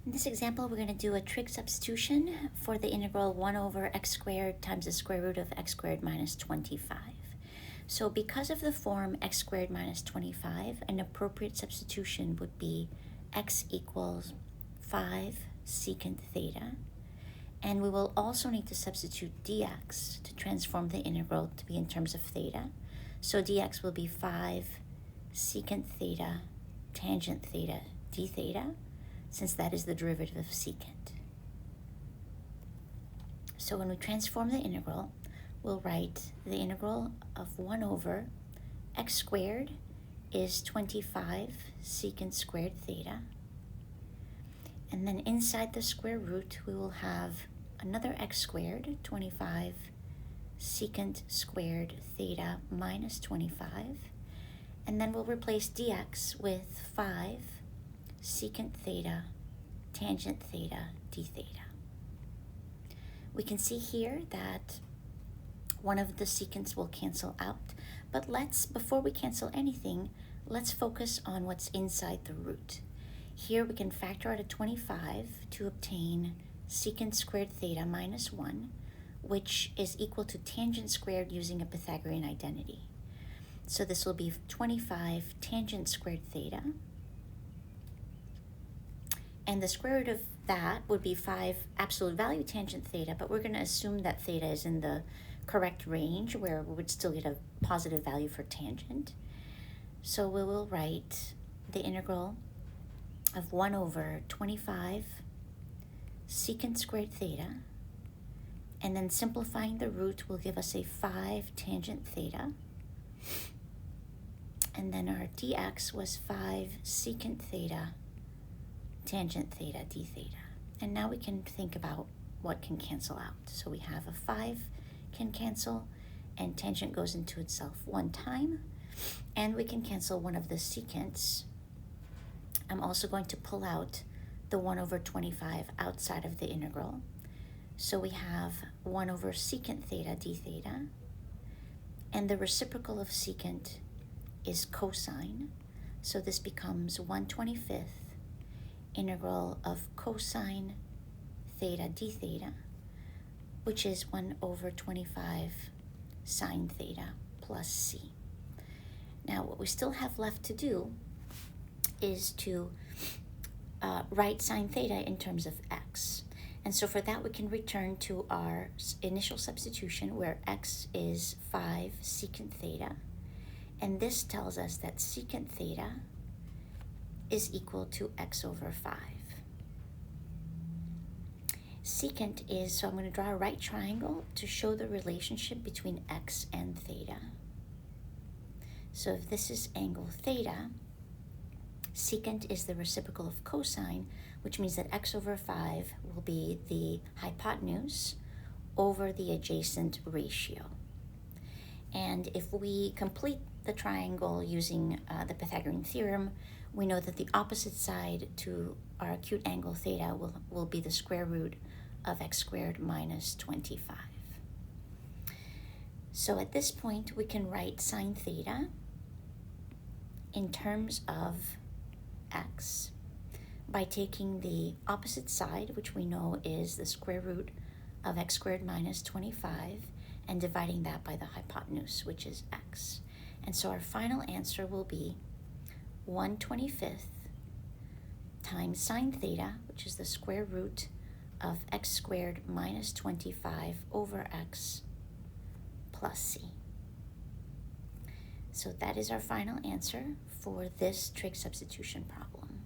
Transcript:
In this example, we're going to do a trig substitution for the integral 1 over x squared times the square root of x squared minus 25. So because of the form x squared minus 25, an appropriate substitution would be x equals 5 secant theta. And we will also need to substitute dx to transform the integral to be in terms of theta. So dx will be 5 secant theta tangent theta d theta, since that is the derivative of secant. So when we transform the integral, we'll write the integral of 1 over x squared is 25 secant squared theta. And then inside the square root, we will have another x squared, 25 secant squared theta minus 25. And then we'll replace dx with 5 secant theta tangent theta d theta. We can see here that one of the secants will cancel out, but before we cancel anything, let's focus on what's inside the root. Here we can factor out a 25 to obtain secant squared theta minus 1, which is equal to tangent squared using a Pythagorean identity. So this will be 25 tangent squared theta. And the square root of that would be 5 absolute value tangent theta, but we're going to assume that theta is in the correct range where we would still get a positive value for tangent. So we will write the integral of 1 over 25 secant squared theta, and then simplifying the root will give us a 5 tangent theta. And then our dx was 5 secant theta tangent theta d theta. And now we can think about what can cancel out. So we have a 5 can cancel, and tangent goes into itself one time, and we can cancel one of the secants. I'm also going to pull out the 1 over 25 outside of the integral. So we have 1 over secant theta d theta, and the reciprocal of secant is cosine. So this becomes 1/25 integral of cosine theta d theta, which is 1 over 25 sine theta plus c. Now what we still have left to do is to write sine theta in terms of x. And so for that we can return to our initial substitution where x is 5 secant theta. And this tells us that secant theta is equal to x over 5. Secant is, so I'm going to draw a right triangle to show the relationship between x and theta. So if this is angle theta, secant is the reciprocal of cosine, which means that x over 5 will be the hypotenuse over the adjacent ratio. And if we complete the triangle using the Pythagorean theorem, we know that the opposite side to our acute angle theta will be the square root of x squared minus 25. So at this point, we can write sine theta in terms of x by taking the opposite side, which we know is the square root of x squared minus 25, and dividing that by the hypotenuse, which is x. And so our final answer will be 1/25 times sine theta, which is the square root of x squared minus 25 over x plus c. So that is our final answer for this trig substitution problem.